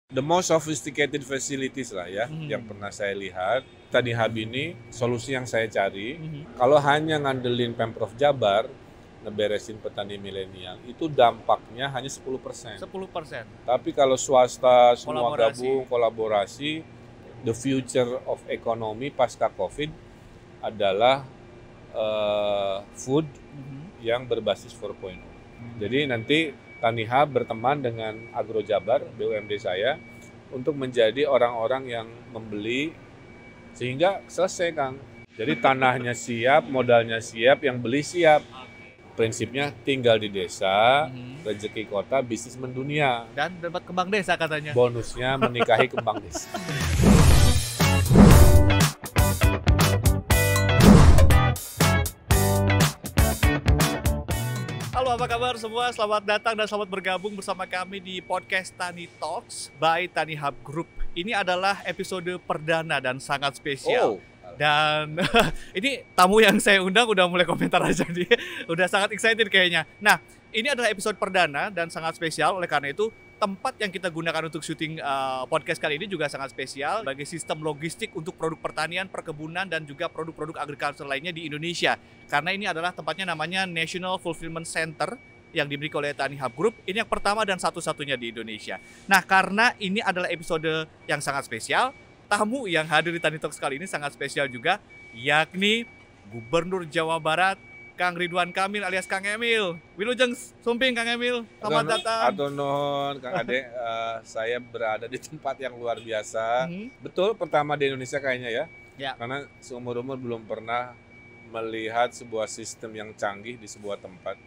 The most sophisticated facilities lah ya, yang pernah saya lihat. Tani Hub ini solusi yang saya cari. Kalau hanya ngandelin Pemprov Jabar, ngeberesin petani milenial, itu dampaknya hanya 10%. 10%. Tapi kalau swasta semua Kolaborasi. gabung, kolaborasi, the future of economy pasca COVID adalah food yang berbasis 4.0. Jadi nanti Tani Hub berteman dengan Agro Jabar, BUMD saya, untuk menjadi orang-orang yang membeli sehingga selesai, Kang. Jadi tanahnya siap, modalnya siap, yang beli siap. Prinsipnya tinggal di desa, rezeki kota, bisnis mendunia. Dan dapat kembang desa katanya. Bonusnya menikahi kembang desa. Halo, apa kabar semua? Selamat datang dan selamat bergabung bersama kami di podcast Tani Talks by Tani Hub Group. Ini adalah episode perdana dan sangat spesial. Dan ini tamu yang saya undang udah mulai komentar aja nih. Udah sangat excited kayaknya. Nah, ini adalah episode perdana dan sangat spesial. Oleh karena itu, tempat yang kita gunakan untuk syuting podcast kali ini juga sangat spesial sebagai sistem logistik untuk produk pertanian, perkebunan, dan juga produk-produk agriculture lainnya di Indonesia. Karena ini adalah tempatnya namanya National Fulfillment Center yang dimiliki oleh Tani Hub Group. Ini yang pertama dan satu-satunya di Indonesia. Nah, karena ini adalah episode yang sangat spesial, tamu yang hadir di Tani Talks kali ini sangat spesial juga, yakni Gubernur Jawa Barat, Kang Ridwan Kamil alias Kang Emil. Wilujeng Sumping Kang Emil, selamat datang. Atur nuhun Kang Ade, saya berada di tempat yang luar biasa. Betul, pertama di Indonesia kayaknya ya. Ya. Karena seumur-umur belum pernah melihat sebuah sistem yang canggih di sebuah tempat.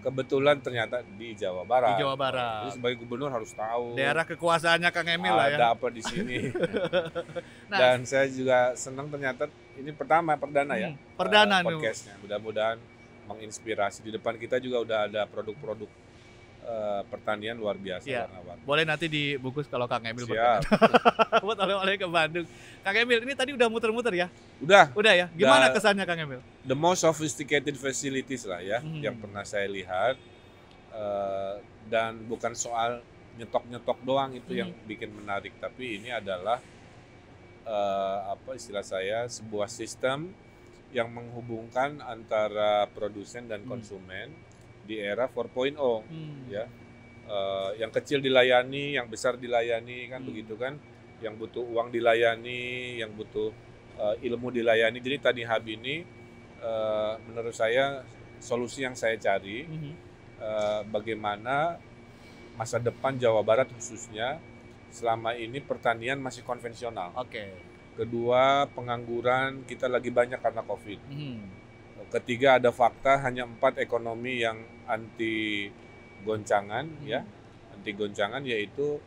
Kebetulan ternyata di Jawa Barat. Di Jawa Barat. Jadi sebagai gubernur harus tahu. Daerah kekuasaannya Kang Emil lah ya. Ada apa di sini. Nah, Dan saya juga senang ternyata ini perdana ya. Perdana nih. Podcastnya. Mudah-mudahan menginspirasi. Di depan kita juga udah ada produk-produk pertanian luar biasa. Ya. Warna-warni. Boleh nanti dibungkus kalau Kang Emil Siap. buat oleh-oleh ke Bandung. Kang Emil, ini tadi udah muter-muter ya? Udah. Udah ya? Gimana kesannya Kang Emil? The most sophisticated facilities lah ya, yang pernah saya lihat. Dan bukan soal nyetok-nyetok doang itu yang bikin menarik, tapi ini adalah apa istilah saya, sebuah sistem yang menghubungkan antara produsen dan konsumen di era 4.0 ya. Yang kecil dilayani, yang besar dilayani kan begitu kan, yang butuh uang dilayani, yang butuh ilmu dilayani. Jadi Tani Hub ini menurut saya solusi yang saya cari. Bagaimana masa depan Jawa Barat khususnya, selama ini pertanian masih konvensional. Kedua, pengangguran kita lagi banyak karena COVID. Ketiga, ada fakta hanya 4 ekonomi yang anti goncangan ya, anti goncangan, yaitu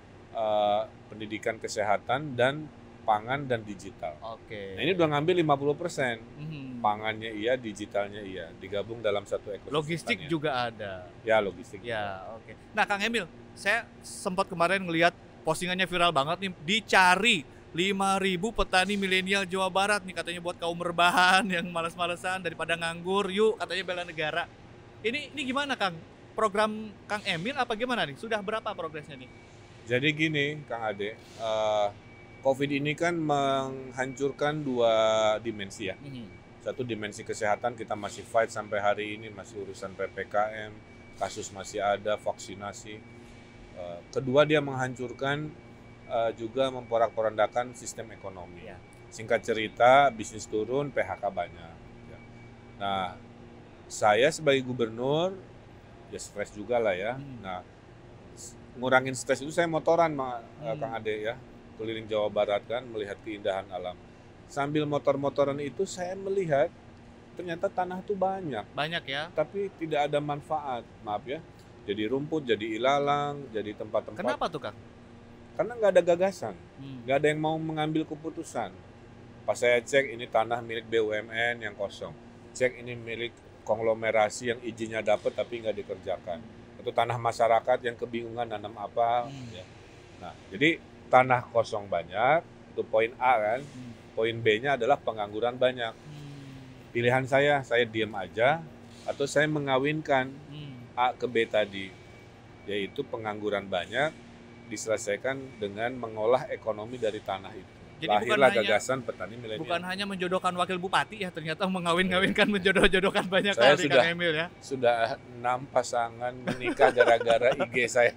pendidikan, kesehatan, dan pangan dan digital. Nah, ini udah ngambil 50%. Pangannya iya, digitalnya iya, digabung dalam satu ekosistem. Logistik pertanian. juga ada. Ya, logistik. Ya, oke. Nah, Kang Emil, saya sempat kemarin ngelihat postingannya viral banget nih, dicari 5.000 petani milenial Jawa Barat nih, katanya buat kaum rebahan yang malas-malesan daripada nganggur, yuk katanya bela negara. Ini gimana Kang? Program Kang Emil apa gimana nih? Sudah berapa progresnya nih? Jadi gini, Kang Ade, COVID ini kan menghancurkan 2 dimensi ya. Satu dimensi kesehatan, kita masih fight sampai hari ini, masih urusan PPKM, kasus masih ada, vaksinasi. Kedua, dia menghancurkan juga memporak-porandakan sistem ekonomi. Singkat cerita, bisnis turun, PHK banyak. Nah, saya sebagai gubernur, ya stres juga lah ya. Nah, ngurangin stres itu saya motoran, Kang Ade ya, keliling Jawa Barat kan, melihat keindahan alam. Sambil motor-motoran itu saya melihat ternyata tanah itu banyak. Banyak ya? Tapi tidak ada manfaat, maaf ya. Jadi rumput, jadi ilalang, jadi tempat-tempat. Kenapa tuh Kang? Karena nggak ada gagasan, nggak ada yang mau mengambil keputusan. Pas saya cek, ini tanah milik BUMN yang kosong. Cek ini milik konglomerasi yang izinnya dapat tapi nggak dikerjakan. Itu tanah masyarakat yang kebingungan nanam apa. Ya. Nah, jadi tanah kosong banyak, itu poin A kan. Poin B-nya adalah pengangguran banyak. Pilihan saya diam aja atau saya mengawinkan A ke B tadi, yaitu pengangguran banyak diselesaikan dengan mengolah ekonomi dari tanah itu. Jadi lahirlah gagasan petani milenial. Bukan hanya menjodohkan wakil bupati ya, ternyata mengawin-ngawinkan, menjodoh-jodohkan banyak Saya kali Kang Emil ya. Sudah 6 pasangan menikah gara-gara IG saya.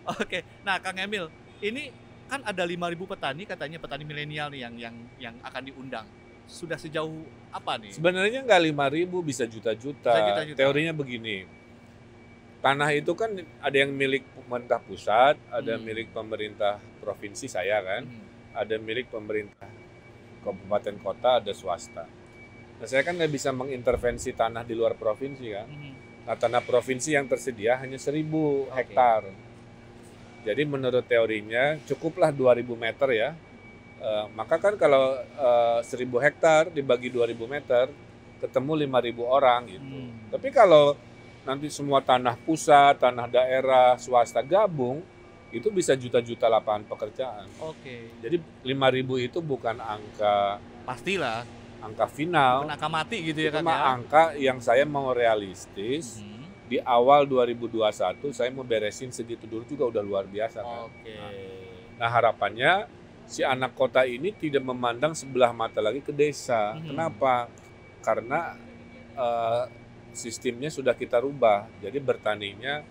Oke, nah Kang Emil, ini kan ada 5.000 petani, katanya petani milenial nih yang akan diundang. Sudah sejauh apa nih? Sebenarnya nggak 5.000, bisa juta-juta. Teorinya begini, tanah itu kan ada yang milik pemerintah pusat, ada milik pemerintah provinsi saya kan, ada milik pemerintah kabupaten kota, ada swasta. Nah saya kan nggak bisa mengintervensi tanah di luar provinsi kan. Nah tanah provinsi yang tersedia hanya 1.000 hektar. Jadi menurut teorinya cukuplah 2.000 meter ya. Maka kan kalau 1.000 hektar dibagi 2.000 meter, ketemu 5.000 orang gitu. Tapi kalau nanti semua tanah pusat, tanah daerah, swasta gabung, itu bisa juta-juta lapangan pekerjaan. Oke. Jadi 5.000 itu bukan angka pastilah, angka final, bukan angka mati gitu ya kan. Cuma angka yang saya mau realistis. Di awal 2021 saya mau beresin segitu dulu juga udah luar biasa kan. Oke. Nah harapannya si anak kota ini tidak memandang sebelah mata lagi ke desa. Kenapa? Karena sistemnya sudah kita rubah. Jadi bertaninya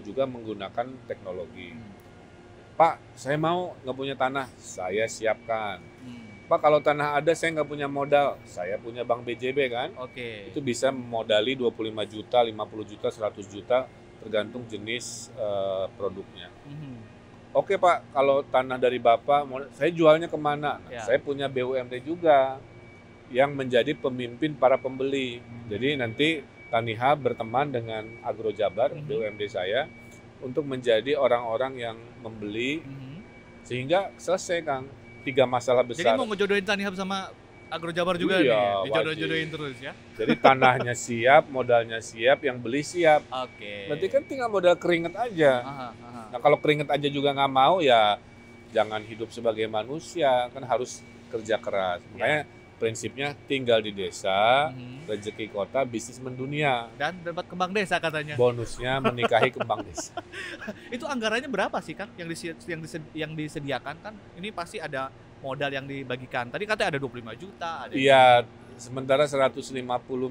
juga menggunakan teknologi. Pak, saya mau nggak punya tanah, saya siapkan. Pak, kalau tanah ada saya nggak punya modal, saya punya bank BJB kan. Oke. Itu bisa memodali 25 juta, 50 juta, 100 juta, tergantung jenis produknya. Oke Pak, kalau tanah dari Bapak, saya jualnya kemana? Nah, saya punya BUMD juga yang menjadi pemimpin para pembeli. Jadi nanti Tanihub berteman dengan Agrojabar, BUMD saya, untuk menjadi orang-orang yang membeli, sehingga selesai Kang. 3 masalah besar. Jadi mau ngejodohin Tanihub sama Agrojabar juga nih, dijodoh-jodohin terus ya? Jadi tanahnya siap, modalnya siap, yang beli siap. Oke. Berarti kan tinggal modal keringet aja. Nah kalau keringet aja juga nggak mau, ya jangan hidup sebagai manusia, kan harus kerja keras. Makanya prinsipnya tinggal di desa, rezeki kota, bisnis mendunia. Dan dapat kembang desa katanya. Bonusnya menikahi kembang desa. Itu anggarannya berapa sih Kang yang disediakan kan? Ini pasti ada modal yang dibagikan. Tadi katanya ada 25 juta. Iya, sementara 150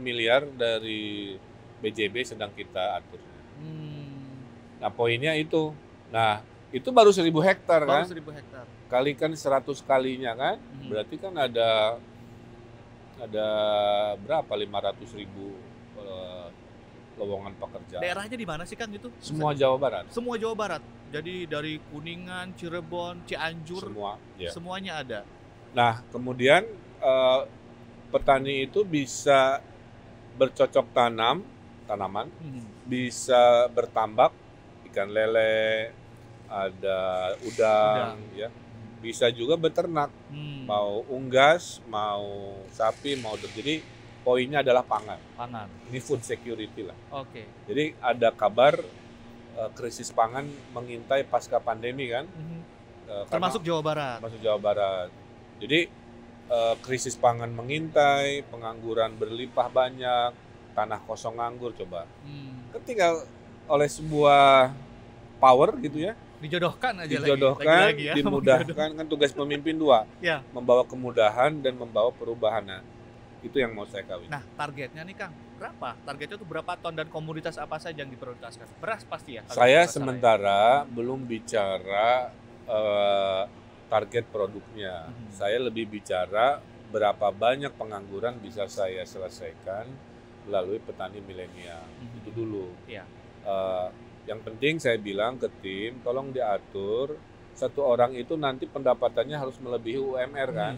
miliar dari BJB sedang kita atur. Nah poinnya itu. Nah itu baru 1.000 hektar kan? Baru 1.000 hektar. Kalikan 100 kalinya kan? Berarti kan ada berapa? 500.000 lowongan pekerjaan. Daerahnya di mana sih Kang itu? Semua Jawa Barat. Semua Jawa Barat. Jadi dari Kuningan, Cirebon, Cianjur, semuanya ada. Nah, kemudian petani itu bisa bercocok tanaman, bisa bertambak, ikan lele, ada udang. Ya. Bisa juga beternak, mau unggas, mau sapi, mau jadi poinnya adalah pangan. Ini food security lah. Oke. Jadi ada kabar krisis pangan mengintai pasca pandemi kan. Termasuk Jawa Barat. Termasuk Jawa Barat. Jadi krisis pangan mengintai, pengangguran berlimpah banyak, tanah kosong nganggur coba. Kan tinggal oleh sebuah power gitu ya. Dijodohkan aja lagi ya, dimudahkan kan tugas pemimpin 2 ya. Membawa kemudahan dan membawa perubahan. Nah, itu yang mau saya kawin. Nah targetnya nih Kang, berapa? Targetnya tuh berapa ton dan komoditas apa saja yang diprioritaskan? Beras pasti ya? Saya sementara belum bicara target produknya. Saya lebih bicara berapa banyak pengangguran bisa saya selesaikan melalui petani milenial. Itu dulu. Ya. Yang penting saya bilang ke tim, tolong diatur satu orang itu nanti pendapatannya harus melebihi UMR kan.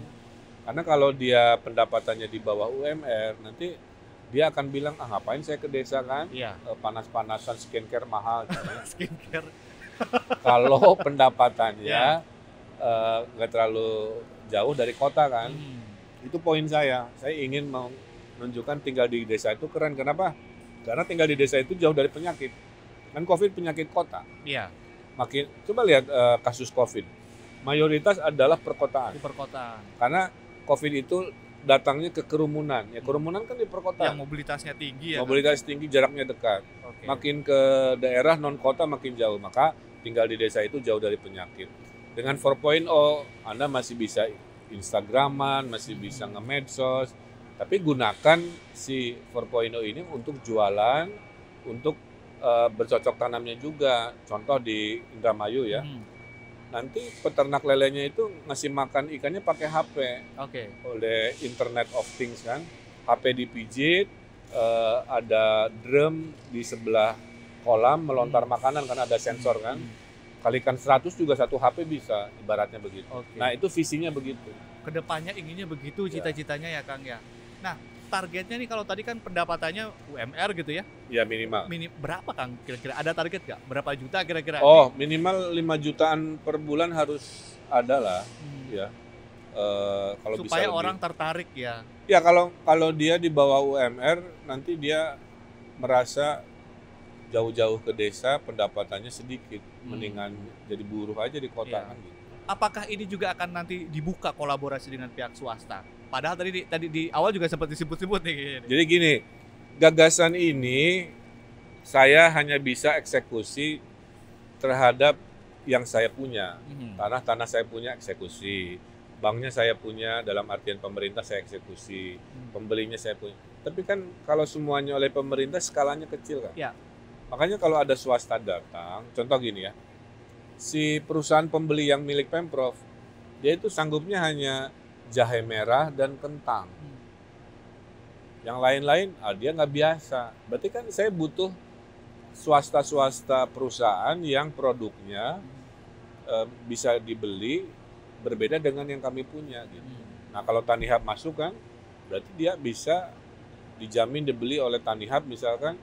Karena kalau dia pendapatannya di bawah UMR, nanti dia akan bilang, ngapain saya ke desa kan, panas-panasan, skincare mahal. Skincare. Kalau pendapatannya nggak terlalu jauh dari kota kan, itu poin saya. Saya ingin menunjukkan tinggal di desa itu keren. Kenapa? Karena tinggal di desa itu jauh dari penyakit. Kan COVID penyakit kota. Iya. Coba lihat kasus COVID. Mayoritas adalah perkotaan. Di perkotaan. Karena COVID itu datangnya ke kerumunan. Ya kerumunan kan di perkotaan. Yang mobilitasnya tinggi ya. Mobilitas tinggi, jaraknya dekat. Makin ke daerah non kota makin jauh. Maka tinggal di desa itu jauh dari penyakit. Dengan 4.0 Anda masih bisa Instagraman, masih bisa nge-medsos, tapi gunakan si 4.0 ini untuk jualan, untuk bercocok tanamnya juga. Contoh di Indramayu ya. Nanti peternak lelenya itu ngasih makan ikannya pakai HP. Oleh Internet of Things kan. HP dipijit, ada drum di sebelah kolam melontar makanan kan ada sensor kan. Kalikan 100 juga satu HP bisa, ibaratnya begitu. Nah, itu visinya begitu. Kedepannya inginnya begitu cita-citanya ya Kang ya. Nah, targetnya nih kalau tadi kan pendapatannya UMR gitu ya? Ya minimal. Berapa Kang kira-kira? Ada target nggak? Berapa juta kira-kira? Oh, minimal 5 jutaan per bulan harus ada lah. Ya. Kalau supaya bisa orang lebih. Tertarik ya. Ya kalau dia di bawah UMR nanti dia merasa jauh-jauh ke desa pendapatannya sedikit, mendingan jadi buruh aja di kota kan gitu. Apakah ini juga akan nanti dibuka kolaborasi dengan pihak swasta? Padahal tadi di awal juga sempat disebut-sebut nih. Jadi gini, gagasan ini saya hanya bisa eksekusi terhadap yang saya punya. Tanah saya punya eksekusi. Banknya saya punya, dalam artian pemerintah saya eksekusi. Pembelinya saya punya. Tapi kan kalau semuanya oleh pemerintah skalanya kecil kan? Ya. Makanya kalau ada swasta datang, contoh gini ya, si perusahaan pembeli yang milik Pemprov, dia itu sanggupnya hanya jahe merah dan kentang. Yang lain-lain, dia nggak biasa. Berarti kan saya butuh swasta-swasta perusahaan yang produknya bisa dibeli berbeda dengan yang kami punya. Gitu. Nah kalau Tanihub masuk kan, berarti dia bisa dijamin dibeli oleh Tanihub misalkan,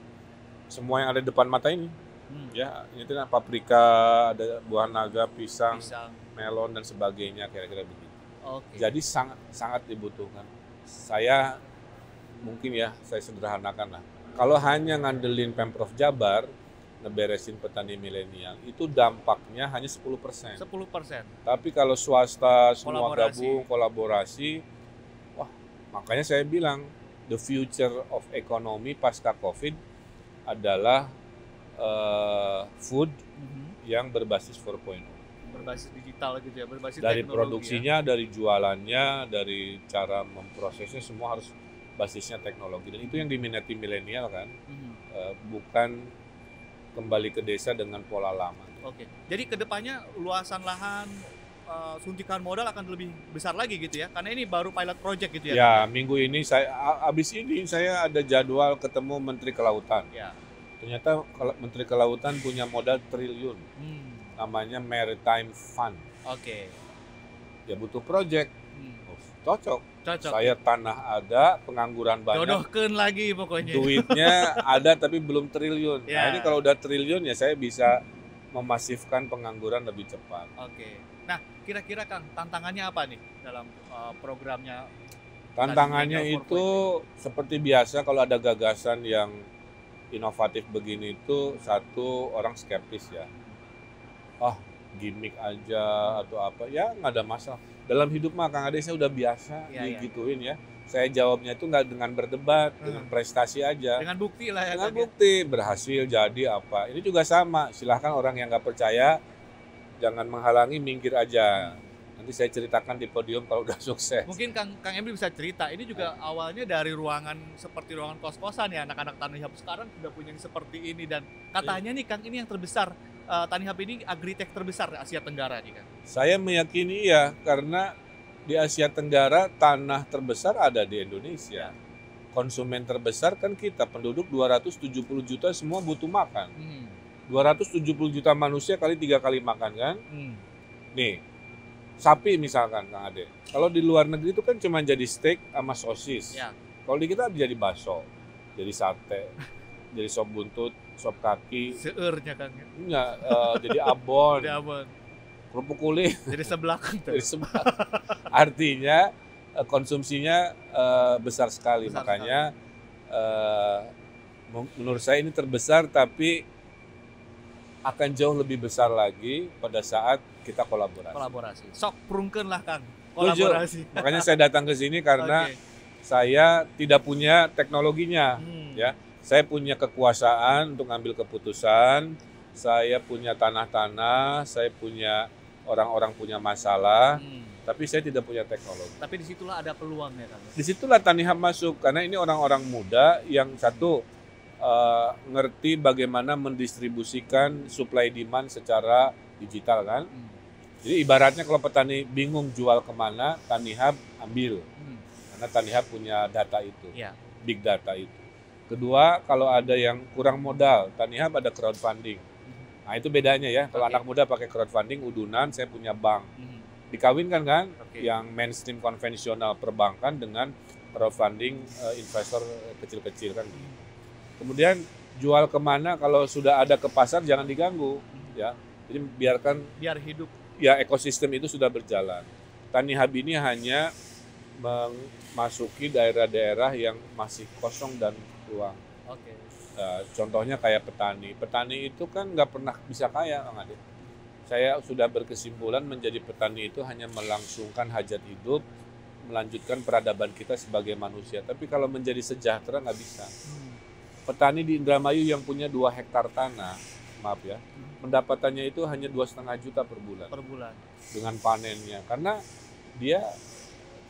semua yang ada di depan mata ini, ya itu paprika, ada buah naga, pisang, melon dan sebagainya kira-kira begitu. Jadi sangat dibutuhkan. Saya mungkin ya saya sederhanakan lah. Kalau hanya ngandelin Pemprov Jabar ngeberesin petani milenial itu dampaknya hanya 10%. 10%. Tapi kalau swasta semua gabung kolaborasi, wah makanya saya bilang the future of economy pasca Covid adalah food yang berbasis 4.0. Berbasis digital gitu ya, berbasis dari teknologi. Produksinya, ya? Dari jualannya, dari cara memprosesnya semua harus basisnya teknologi. Dan itu yang diminati milenial kan, bukan kembali ke desa dengan pola lama. Jadi kedepannya luasan lahan, suntikan modal akan lebih besar lagi gitu ya, karena ini baru pilot project gitu ya. Ya, minggu ini abis ini saya ada jadwal ketemu Menteri Kelautan. Ya. Ternyata Menteri Kelautan punya modal triliun, namanya Maritime Fund. Ya butuh project, cocok. Saya tanah ada, pengangguran banyak. Jodohkeun lagi pokoknya. Duitnya ada tapi belum triliun. Nah ini kalau udah triliun ya saya bisa memasifkan pengangguran lebih cepat. Nah, kira-kira Kang, tantangannya apa nih dalam programnya? Tantangannya itu seperti biasa kalau ada gagasan yang inovatif begini itu, satu, orang skeptis ya. Gimmick aja atau apa, ya nggak ada masalah. Dalam hidup mah Kang Ade saya udah biasa digituin ya. Saya jawabnya itu nggak dengan berdebat, dengan prestasi aja. Dengan bukti lah ya. Dengan bukti, berhasil jadi apa. Ini juga sama, silahkan orang yang nggak percaya, jangan menghalangi, minggir aja. Nanti saya ceritakan di podium kalau udah sukses. Mungkin Kang Emri bisa cerita, ini juga awalnya dari ruangan seperti ruangan kos-kosan ya, anak-anak Tanihub sekarang sudah punya yang seperti ini. Dan katanya nih Kang, ini yang terbesar, Tanihub ini agritech terbesar di Asia Tenggara nih Kang. Saya meyakini ya, karena di Asia Tenggara tanah terbesar ada di Indonesia. Konsumen terbesar kan kita, penduduk 270 juta semua butuh makan. 270 juta manusia kali 3 kali makan kan. Nih, sapi misalkan Kang Ade. Kalau di luar negeri itu kan cuma jadi steak sama sosis. Kalau di kita jadi bakso, jadi sate, jadi sop buntut, sop kaki. Seurnya Kang. Enggak, jadi abon. Jadi abon. Kerupuk kulit. Jadi sebelah. Artinya konsumsinya besar sekali. Makanya menurut saya ini terbesar, tapi akan jauh lebih besar lagi pada saat kita kolaborasi. Sok prungkeun lah Kang, kolaborasi. Makanya saya datang ke sini karena saya tidak punya teknologinya, ya. Saya punya kekuasaan untuk ngambil keputusan, saya punya tanah-tanah, saya punya orang-orang punya masalah, tapi saya tidak punya teknologi. Tapi disitulah ada peluangnya kan? Disitulah Tanihub masuk, karena ini orang-orang muda yang satu ngerti bagaimana mendistribusikan supply demand secara digital kan. Jadi ibaratnya kalau petani bingung jual kemana, Tanihub ambil. Karena Tanihub punya data itu, big data itu. Kedua, kalau ada yang kurang modal, Tanihub ada crowdfunding. Nah itu bedanya ya, kalau anak muda pakai crowdfunding, udunan, saya punya bank. Dikawinkan kan, yang mainstream konvensional perbankan dengan crowdfunding investor kecil-kecil kan. Kemudian jual kemana, kalau sudah ada ke pasar jangan diganggu. Ya. Jadi biar hidup. Ya ekosistem itu sudah berjalan. Tanihub ini hanya memasuki daerah-daerah yang masih kosong dan peluang. Contohnya kayak petani. Petani itu kan nggak pernah bisa kaya, Kang Ade. Saya sudah berkesimpulan menjadi petani itu hanya melangsungkan hajat hidup, melanjutkan peradaban kita sebagai manusia. Tapi kalau menjadi sejahtera nggak bisa. Petani di Indramayu yang punya 2 hektar tanah, maaf ya, pendapatannya itu hanya 2,5 juta per bulan. Dengan panennya. Karena dia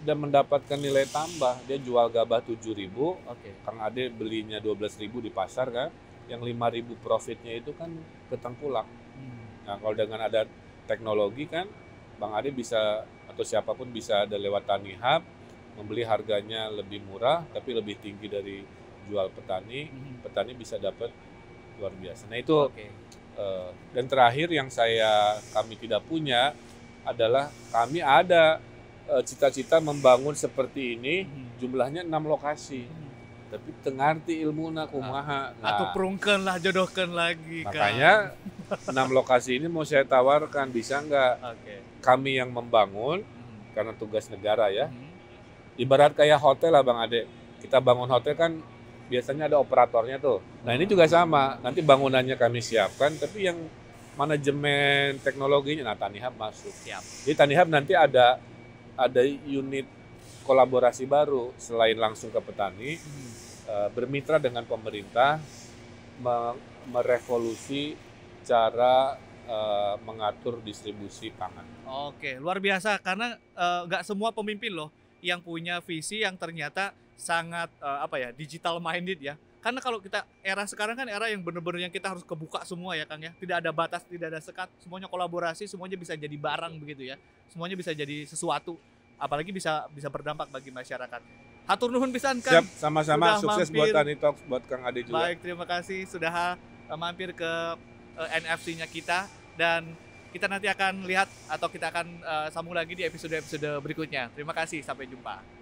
sudah mendapatkan nilai tambah, dia jual gabah 7.000, Kang Ade belinya 12.000 di pasar kan, yang 5.000 profitnya itu kan ketengkulak. Nah kalau dengan ada teknologi kan, Bang Ade bisa atau siapapun bisa ada lewat Tanihub, membeli harganya lebih murah tapi lebih tinggi dari jual petani, petani bisa dapat luar biasa. Nah itu dan terakhir yang kami tidak punya adalah kami ada cita-cita membangun seperti ini, jumlahnya 6 lokasi. Tapi tengarti ilmuna kumaha. Atau perungkeun lah, jodohkan lagi. Makanya 6 lokasi ini mau saya tawarkan, bisa nggak kami yang membangun, karena tugas negara ya. Ibarat kayak hotel lah Bang Ade. Kita bangun hotel kan biasanya ada operatornya tuh. Nah ini juga sama, nanti bangunannya kami siapkan, tapi yang manajemen teknologinya, nah Tanihub masuk. Jadi Tanihub nanti ada unit kolaborasi baru selain langsung ke petani, bermitra dengan pemerintah, merevolusi cara mengatur distribusi pangan. Luar biasa, karena nggak semua pemimpin loh yang punya visi yang ternyata sangat digital minded ya. Karena kalau kita era sekarang kan era yang benar-benar yang kita harus kebuka semua ya Kang ya. Tidak ada batas, tidak ada sekat, semuanya kolaborasi, semuanya bisa jadi barang begitu ya. Semuanya bisa jadi sesuatu, apalagi bisa berdampak bagi masyarakat. Hatur nuhun pisan Kang. Siap, sama-sama, sukses buat Tani Talks, buat Kang Ade juga. Baik, terima kasih sudah mampir ke NFC-nya kita, dan kita nanti akan lihat atau kita akan sambung lagi di episode-episode berikutnya. Terima kasih, sampai jumpa.